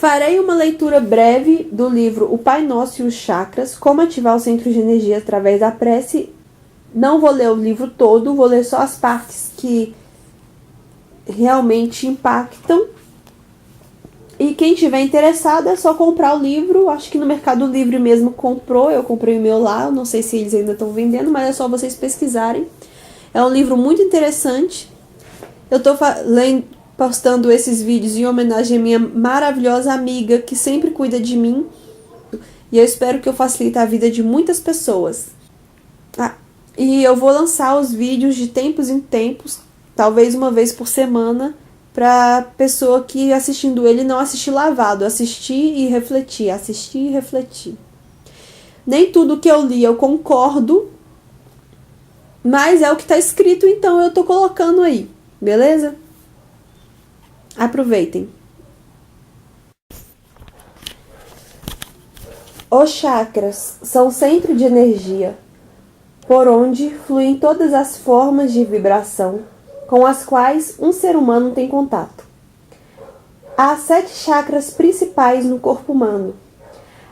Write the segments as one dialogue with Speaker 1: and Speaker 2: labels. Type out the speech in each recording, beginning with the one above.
Speaker 1: Farei uma leitura breve do livro O Pai Nosso e os Chakras, como ativar o centro de energia através da prece. Não vou ler o livro todo, vou ler só as partes que realmente impactam. E quem tiver interessado é só comprar o livro. Acho que no Mercado Livre mesmo comprou. Eu comprei o meu lá. Não sei se eles ainda estão vendendo, mas é só vocês pesquisarem. É um livro muito interessante. Eu estou postando esses vídeos em homenagem à minha maravilhosa amiga que sempre cuida de mim. E eu espero que eu facilite a vida de muitas pessoas. E eu vou lançar os vídeos de tempos em tempos, talvez uma vez por semana, para pessoa que assistindo ele não assistir lavado, assistir e refletir, assistir e refletir. Nem tudo que eu li eu concordo, mas é o que está escrito, então eu estou colocando aí, beleza? Aproveitem. Os chakras são centro de energia, por onde fluem todas as formas de vibração com as quais um ser humano tem contato. Há 7 chakras principais no corpo humano.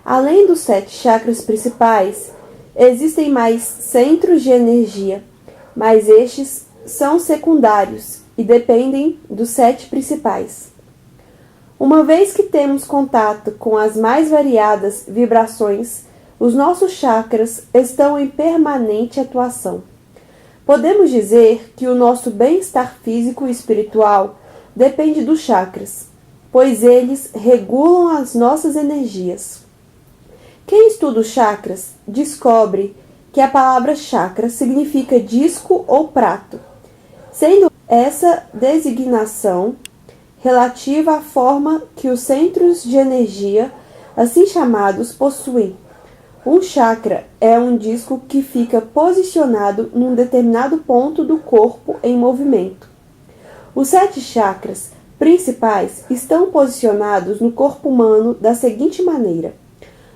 Speaker 1: Além dos 7 chakras principais, existem mais centros de energia, mas estes são secundários e dependem dos 7 principais. Uma vez que temos contato com as mais variadas vibrações, os nossos chakras estão em permanente atuação. Podemos dizer que o nosso bem-estar físico e espiritual depende dos chakras, pois eles regulam as nossas energias. Quem estuda os chakras descobre que a palavra chakra significa disco ou prato, sendo essa designação relativa à forma que os centros de energia, assim chamados, possuem. Um chakra é um disco que fica posicionado num determinado ponto do corpo em movimento. Os 7 chakras principais estão posicionados no corpo humano da seguinte maneira.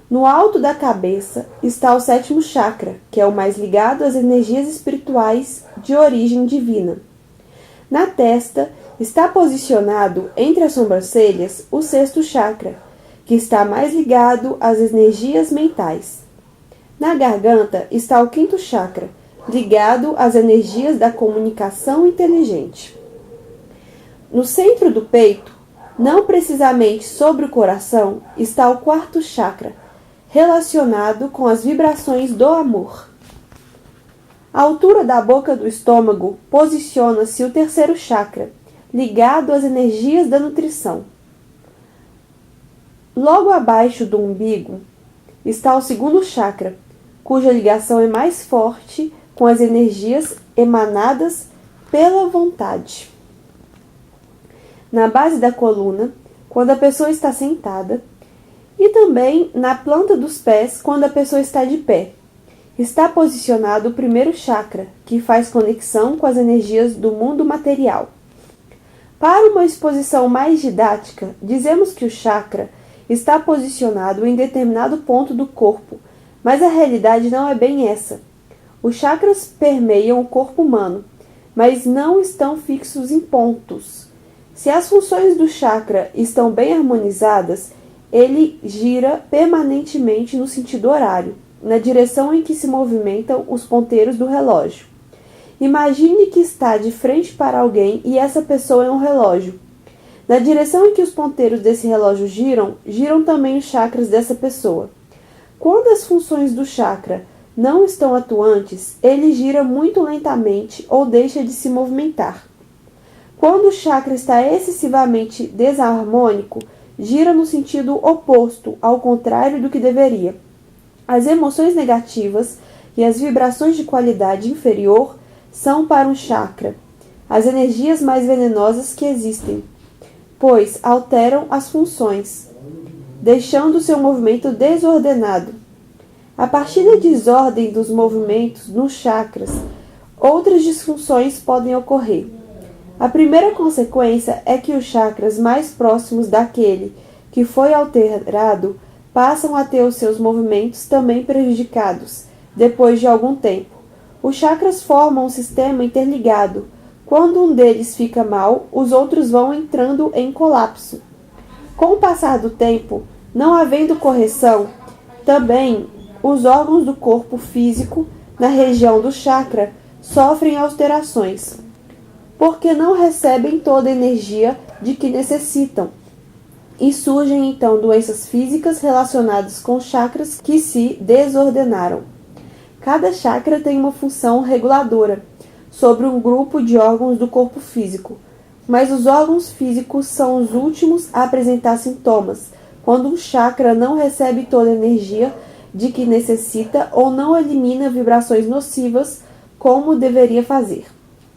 Speaker 1: No alto da cabeça está o 7º chakra, que é o mais ligado às energias espirituais de origem divina. Na testa está posicionado entre as sobrancelhas o 6º chakra, que está mais ligado às energias mentais. Na garganta está o 5º chakra, ligado às energias da comunicação inteligente. No centro do peito, não precisamente sobre o coração, está o 4º chakra, relacionado com as vibrações do amor. À altura da boca do estômago posiciona-se o 3º chakra, ligado às energias da nutrição. Logo abaixo do umbigo está o 2º chakra, cuja ligação é mais forte com as energias emanadas pela vontade. Na base da coluna, quando a pessoa está sentada, e também na planta dos pés, quando a pessoa está de pé, está posicionado o 1º chakra, que faz conexão com as energias do mundo material. Para uma exposição mais didática, dizemos que o chakra está posicionado em determinado ponto do corpo, mas a realidade não é bem essa. Os chakras permeiam o corpo humano, mas não estão fixos em pontos. Se as funções do chakra estão bem harmonizadas, ele gira permanentemente no sentido horário, na direção em que se movimentam os ponteiros do relógio. Imagine que está de frente para alguém e essa pessoa é um relógio. Na direção em que os ponteiros desse relógio giram, giram também os chakras dessa pessoa. Quando as funções do chakra não estão atuantes, ele gira muito lentamente ou deixa de se movimentar. Quando o chakra está excessivamente desarmônico, gira no sentido oposto, ao contrário do que deveria. As emoções negativas e as vibrações de qualidade inferior são para um chakra as energias mais venenosas que existem, pois alteram as funções, deixando seu movimento desordenado. A partir da desordem dos movimentos nos chakras, outras disfunções podem ocorrer. A primeira consequência é que os chakras mais próximos daquele que foi alterado passam a ter os seus movimentos também prejudicados, depois de algum tempo. Os chakras formam um sistema interligado. Quando um deles fica mal, os outros vão entrando em colapso. Com o passar do tempo, não havendo correção, também os órgãos do corpo físico na região do chakra sofrem alterações, porque não recebem toda a energia de que necessitam. E surgem então doenças físicas relacionadas com chakras que se desordenaram. Cada chakra tem uma função reguladora sobre um grupo de órgãos do corpo físico, mas os órgãos físicos são os últimos a apresentar sintomas, quando um chakra não recebe toda a energia de que necessita ou não elimina vibrações nocivas como deveria fazer.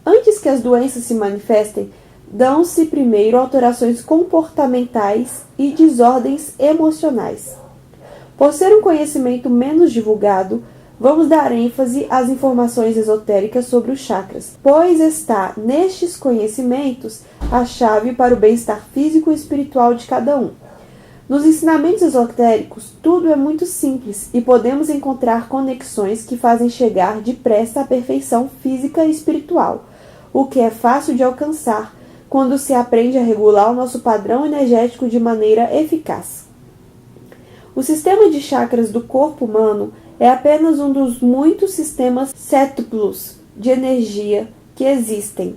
Speaker 1: Antes que as doenças se manifestem, dão-se primeiro alterações comportamentais e desordens emocionais. Por ser um conhecimento menos divulgado, vamos dar ênfase às informações esotéricas sobre os chakras, pois está nestes conhecimentos a chave para o bem-estar físico e espiritual de cada um. Nos ensinamentos esotéricos, tudo é muito simples e podemos encontrar conexões que fazem chegar depressa à perfeição física e espiritual, o que é fácil de alcançar quando se aprende a regular o nosso padrão energético de maneira eficaz. O sistema de chakras do corpo humano é apenas um dos muitos sistemas séptuplos de energia que existem.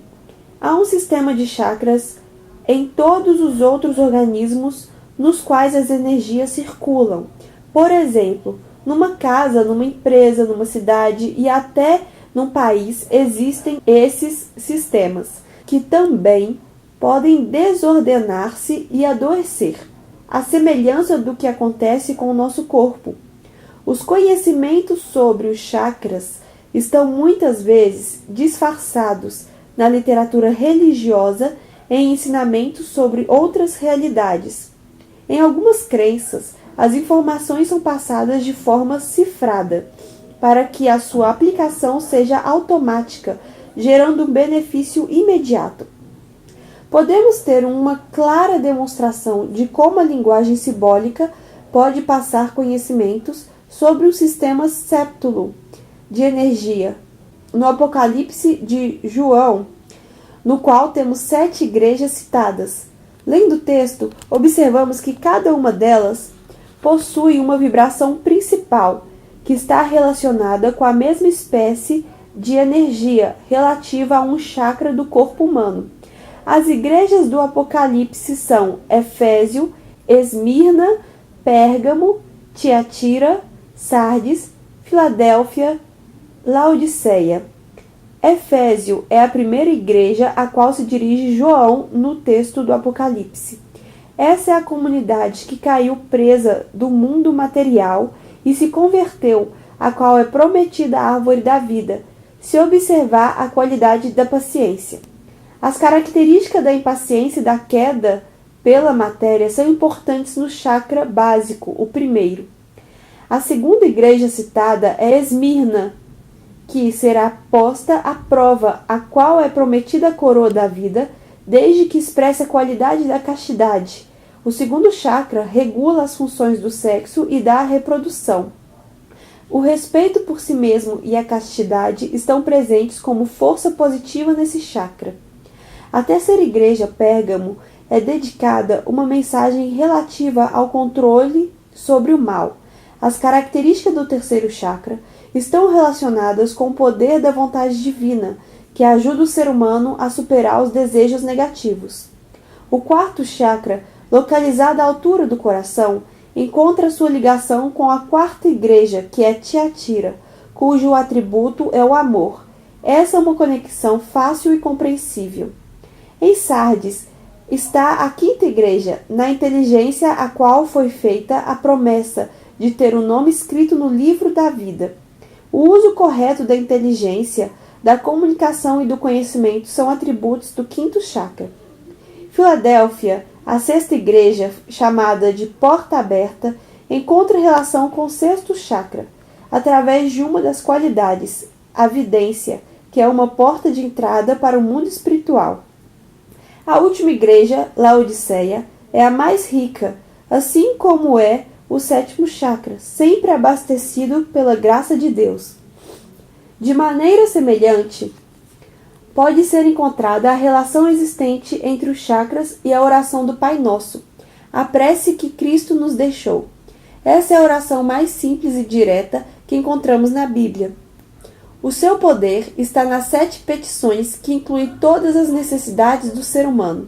Speaker 1: Há um sistema de chakras em todos os outros organismos nos quais as energias circulam. Por exemplo, numa casa, numa empresa, numa cidade e até num país existem esses sistemas, que também podem desordenar-se e adoecer, à semelhança do que acontece com o nosso corpo. Os conhecimentos sobre os chakras estão muitas vezes disfarçados na literatura religiosa em ensinamentos sobre outras realidades. Em algumas crenças, as informações são passadas de forma cifrada, para que a sua aplicação seja automática, gerando um benefício imediato. Podemos ter uma clara demonstração de como a linguagem simbólica pode passar conhecimentos sobre o sistema séptulo de energia no Apocalipse de João, no qual temos 7 igrejas citadas. Lendo o texto, observamos que cada uma delas possui uma vibração principal, que está relacionada com a mesma espécie de energia relativa a um chakra do corpo humano. As igrejas do Apocalipse são Éfeso, Esmirna, Pérgamo, Tiatira, Sardes, Filadélfia, Laodiceia. Éfeso é a primeira igreja a qual se dirige João no texto do Apocalipse. Essa é a comunidade que caiu presa do mundo material e se converteu, a qual é prometida a árvore da vida, se observar a qualidade da paciência. As características da impaciência e da queda pela matéria são importantes no chakra básico, o primeiro. A segunda igreja citada é Esmirna, que será posta à prova, a qual é prometida a coroa da vida, desde que expresse a qualidade da castidade. O segundo chakra regula as funções do sexo e da reprodução. O respeito por si mesmo e a castidade estão presentes como força positiva nesse chakra. A terceira igreja, Pérgamo, é dedicada uma mensagem relativa ao controle sobre o mal. As características do terceiro chakra estão relacionadas com o poder da vontade divina, que ajuda o ser humano a superar os desejos negativos. O quarto chakra, localizado à altura do coração, encontra sua ligação com a quarta igreja, que é Tiatira, cujo atributo é o amor. Essa é uma conexão fácil e compreensível. Em Sardes está a quinta igreja, na inteligência a qual foi feita a promessa de ter o nome escrito no livro da vida. O uso correto da inteligência, da comunicação e do conhecimento são atributos do quinto chakra. Filadélfia, a sexta igreja, chamada de Porta Aberta, encontra relação com o sexto chakra, através de uma das qualidades, a vidência, que é uma porta de entrada para o mundo espiritual. A última igreja, Laodiceia, é a mais rica, assim como é o sétimo chakra, sempre abastecido pela graça de Deus. De maneira semelhante, pode ser encontrada a relação existente entre os chakras e a oração do Pai Nosso. a prece que Cristo nos deixou. Essa é a oração mais simples e direta que encontramos na Bíblia. O seu poder está nas 7 petições que incluem todas as necessidades do ser humano.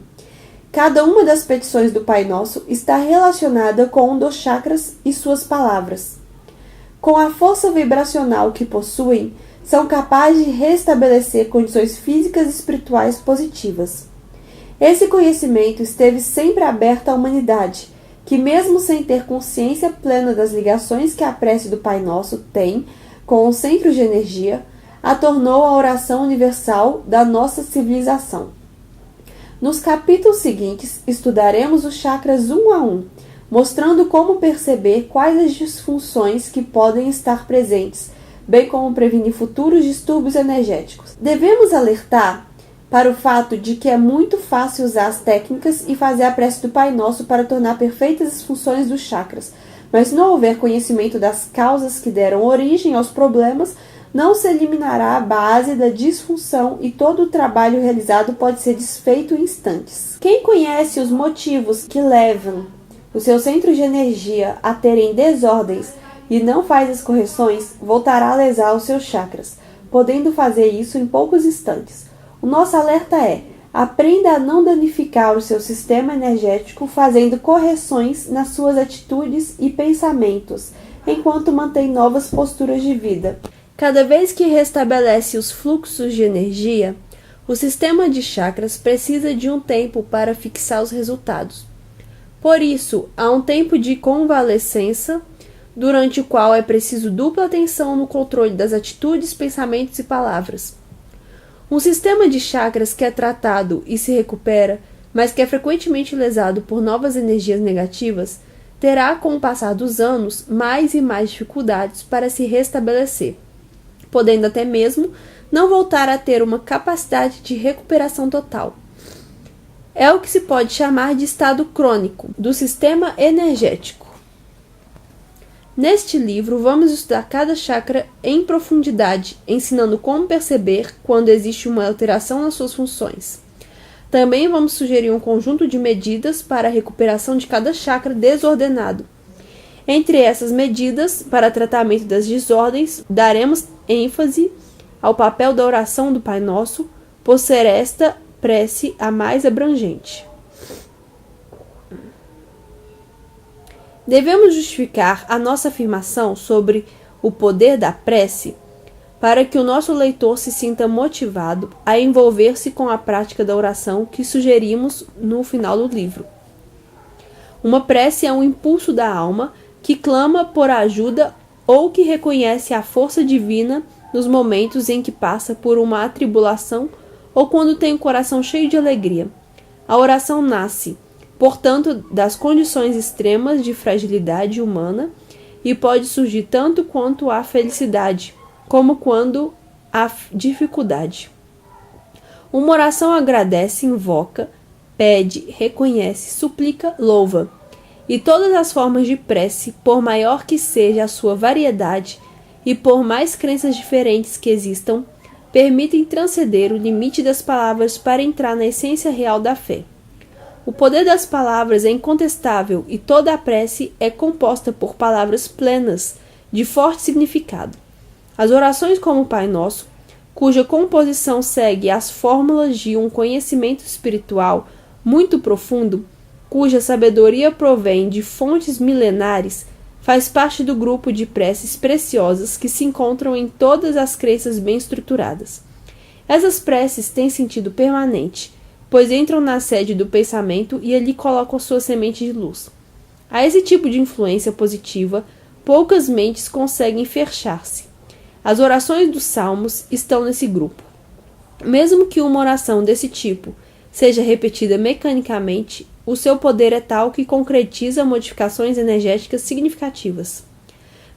Speaker 1: Cada uma das petições do Pai Nosso está relacionada com um dos chakras e suas palavras. Com a força vibracional que possuem, são capazes de restabelecer condições físicas e espirituais positivas. Esse conhecimento esteve sempre aberto à humanidade, que mesmo sem ter consciência plena das ligações que a prece do Pai Nosso tem com o centro de energia, a tornou a oração universal da nossa civilização. Nos capítulos seguintes, estudaremos os chakras um a um, mostrando como perceber quais as disfunções que podem estar presentes, bem como prevenir futuros distúrbios energéticos. Devemos alertar para o fato de que é muito fácil usar as técnicas e fazer a prece do Pai Nosso para tornar perfeitas as funções dos chakras, mas se não houver conhecimento das causas que deram origem aos problemas, não se eliminará a base da disfunção e todo o trabalho realizado pode ser desfeito em instantes. Quem conhece os motivos que levam o seu centro de energia a terem desordens e não faz as correções, voltará a lesar os seus chakras, podendo fazer isso em poucos instantes. O nosso alerta é: aprenda a não danificar o seu sistema energético fazendo correções nas suas atitudes e pensamentos, enquanto mantém novas posturas de vida. Cada vez que restabelece os fluxos de energia, o sistema de chakras precisa de um tempo para fixar os resultados. Por isso, há um tempo de convalescença, durante o qual é preciso dupla atenção no controle das atitudes, pensamentos e palavras. Um sistema de chakras que é tratado e se recupera, mas que é frequentemente lesado por novas energias negativas, terá, com o passar dos anos, mais e mais dificuldades para se restabelecer, podendo até mesmo não voltar a ter uma capacidade de recuperação total. É o que se pode chamar de estado crônico do sistema energético. Neste livro, vamos estudar cada chakra em profundidade, ensinando como perceber quando existe uma alteração nas suas funções. Também vamos sugerir um conjunto de medidas para a recuperação de cada chakra desordenado. Entre essas medidas, para tratamento das desordens, daremos ênfase ao papel da oração do Pai Nosso, por ser esta prece a mais abrangente. Devemos justificar a nossa afirmação sobre o poder da prece para que o nosso leitor se sinta motivado a envolver-se com a prática da oração que sugerimos no final do livro. Uma prece é um impulso da alma que clama por ajuda ou que reconhece a força divina nos momentos em que passa por uma atribulação ou quando tem o coração cheio de alegria. A oração nasce, portanto, das condições extremas de fragilidade humana e pode surgir tanto quanto a felicidade, como quando há dificuldade. Uma oração agradece, invoca, pede, reconhece, suplica, louva. E todas as formas de prece, por maior que seja a sua variedade e por mais crenças diferentes que existam, permitem transcender o limite das palavras para entrar na essência real da fé. O poder das palavras é incontestável e toda a prece é composta por palavras plenas, de forte significado. As orações como o Pai Nosso, cuja composição segue as fórmulas de um conhecimento espiritual muito profundo, cuja sabedoria provém de fontes milenares, faz parte do grupo de preces preciosas que se encontram em todas as crenças bem estruturadas. Essas preces têm sentido permanente, pois entram na sede do pensamento e ali colocam sua semente de luz. A esse tipo de influência positiva, poucas mentes conseguem fechar-se. As orações dos salmos estão nesse grupo. Mesmo que uma oração desse tipo seja repetida mecanicamente, o seu poder é tal que concretiza modificações energéticas significativas.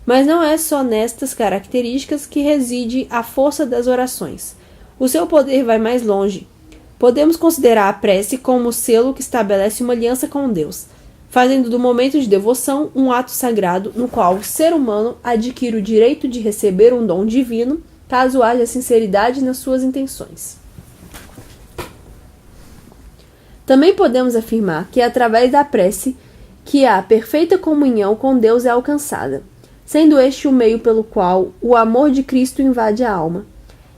Speaker 1: Mas não é só nestas características que reside a força das orações. O seu poder vai mais longe. Podemos considerar a prece como o selo que estabelece uma aliança com Deus, fazendo do momento de devoção um ato sagrado no qual o ser humano adquire o direito de receber um dom divino, caso haja sinceridade nas suas intenções. Também podemos afirmar que, através da prece, que a perfeita comunhão com Deus é alcançada, sendo este o meio pelo qual o amor de Cristo invade a alma.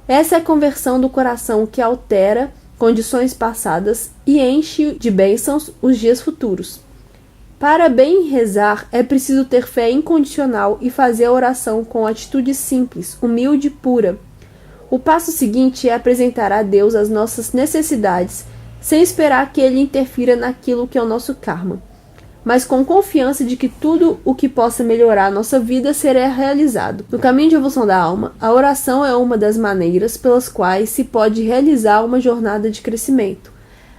Speaker 1: Essa é a conversão do coração que altera condições passadas e enche de bênçãos os dias futuros. Para bem rezar, é preciso ter fé incondicional e fazer a oração com atitude simples, humilde e pura. O passo seguinte é apresentar a Deus as nossas necessidades, sem esperar que Ele interfira naquilo que é o nosso karma, mas com confiança de que tudo o que possa melhorar a nossa vida será realizado. No caminho de evolução da alma, a oração é uma das maneiras pelas quais se pode realizar uma jornada de crescimento.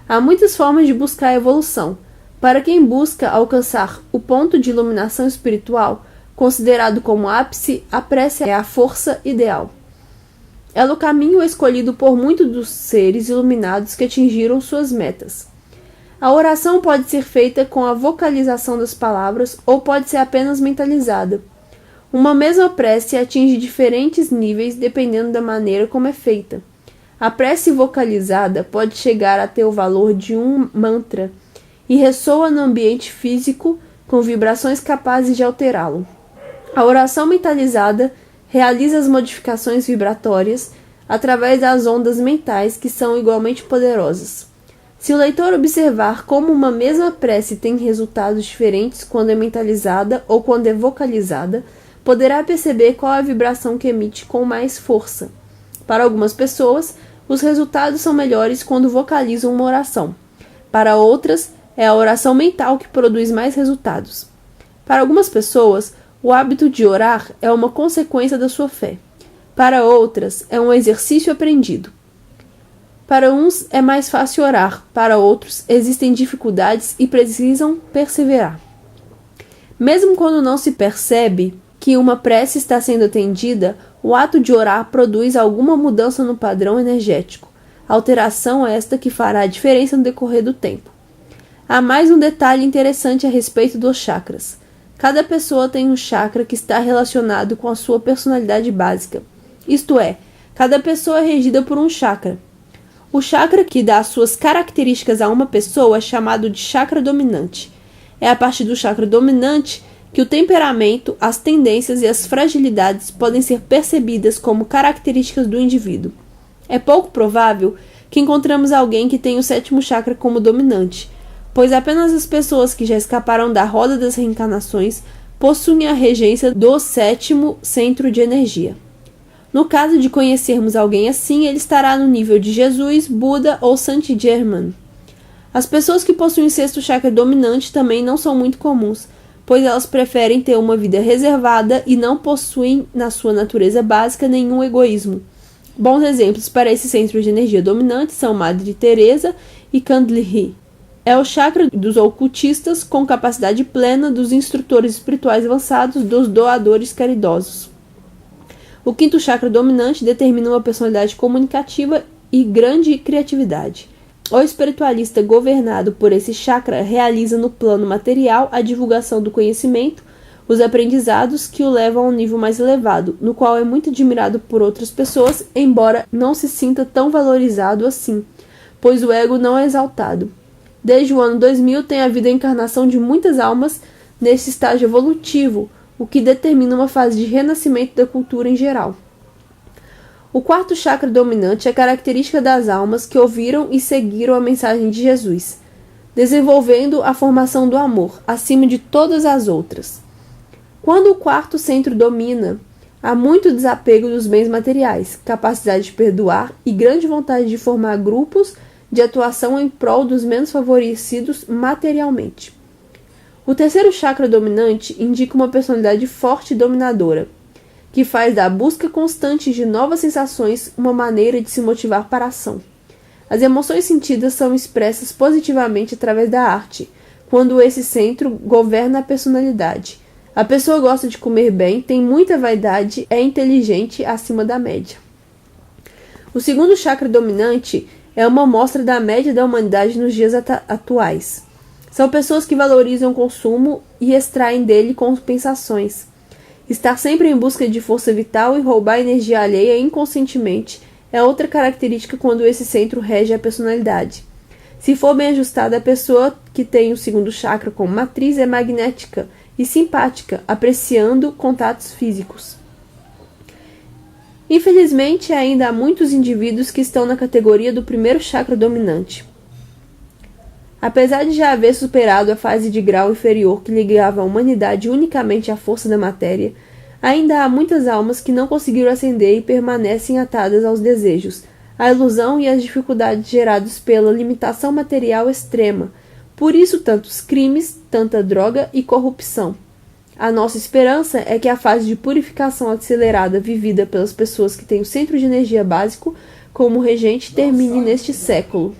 Speaker 1: Há muitas formas de buscar a evolução. Para quem busca alcançar o ponto de iluminação espiritual, considerado como ápice, a prece é a força ideal. Ela é o caminho escolhido por muitos dos seres iluminados que atingiram suas metas. A oração pode ser feita com a vocalização das palavras ou pode ser apenas mentalizada. Uma mesma prece atinge diferentes níveis dependendo da maneira como é feita. A prece vocalizada pode chegar a ter o valor de um mantra e ressoa no ambiente físico com vibrações capazes de alterá-lo. A oração mentalizada realiza as modificações vibratórias através das ondas mentais que são igualmente poderosas. Se o leitor observar como uma mesma prece tem resultados diferentes quando é mentalizada ou quando é vocalizada, poderá perceber qual a vibração que emite com mais força. Para algumas pessoas, os resultados são melhores quando vocalizam uma oração. Para outras, é a oração mental que produz mais resultados. Para algumas pessoas, o hábito de orar é uma consequência da sua fé. Para outras, é um exercício aprendido. Para uns é mais fácil orar, para outros existem dificuldades e precisam perseverar. Mesmo quando não se percebe que uma prece está sendo atendida, o ato de orar produz alguma mudança no padrão energético, alteração esta que fará a diferença no decorrer do tempo. Há mais um detalhe interessante a respeito dos chakras. Cada pessoa tem um chakra que está relacionado com a sua personalidade básica. Isto é, cada pessoa é regida por um chakra. O chakra que dá suas características a uma pessoa é chamado de chakra dominante. É a partir do chakra dominante que o temperamento, as tendências e as fragilidades podem ser percebidas como características do indivíduo. É pouco provável que encontramos alguém que tenha o sétimo chakra como dominante, pois apenas as pessoas que já escaparam da roda das reencarnações possuem a regência do sétimo centro de energia. No caso de conhecermos alguém assim, ele estará no nível de Jesus, Buda ou Saint Germain. As pessoas que possuem o sexto chakra dominante também não são muito comuns, pois elas preferem ter uma vida reservada e não possuem na sua natureza básica nenhum egoísmo. Bons exemplos para esse centro de energia dominante são Madre Teresa e Kundalini. É o chakra dos ocultistas com capacidade plena, dos instrutores espirituais avançados, dos doadores caridosos. O quinto chakra dominante determina uma personalidade comunicativa e grande criatividade. O espiritualista governado por esse chakra realiza no plano material a divulgação do conhecimento, os aprendizados que o levam a um nível mais elevado, no qual é muito admirado por outras pessoas, embora não se sinta tão valorizado assim, pois o ego não é exaltado. Desde o ano 2000 tem havido a encarnação de muitas almas nesse estágio evolutivo, o que determina uma fase de renascimento da cultura em geral. O quarto chakra dominante é característica das almas que ouviram e seguiram a mensagem de Jesus, desenvolvendo a formação do amor, acima de todas as outras. Quando o quarto centro domina, há muito desapego dos bens materiais, capacidade de perdoar e grande vontade de formar grupos de atuação em prol dos menos favorecidos materialmente. O terceiro chakra dominante indica uma personalidade forte e dominadora, que faz da busca constante de novas sensações uma maneira de se motivar para a ação. As emoções sentidas são expressas positivamente através da arte, quando esse centro governa a personalidade. A pessoa gosta de comer bem, tem muita vaidade, é inteligente acima da média. O segundo chakra dominante é uma amostra da média da humanidade nos dias atuais. São pessoas que valorizam o consumo e extraem dele compensações. Estar sempre em busca de força vital e roubar energia alheia inconscientemente é outra característica quando esse centro rege a personalidade. Se for bem ajustada, a pessoa que tem o segundo chakra como matriz é magnética e simpática, apreciando contatos físicos. Infelizmente, ainda há muitos indivíduos que estão na categoria do primeiro chakra dominante. Apesar de já haver superado a fase de grau inferior que ligava a humanidade unicamente à força da matéria, ainda há muitas almas que não conseguiram ascender e permanecem atadas aos desejos, à ilusão e às dificuldades geradas pela limitação material extrema. Por isso, tantos crimes, tanta droga e corrupção. A nossa esperança é que a fase de purificação acelerada vivida pelas pessoas que têm o centro de energia básico como regente termine neste século.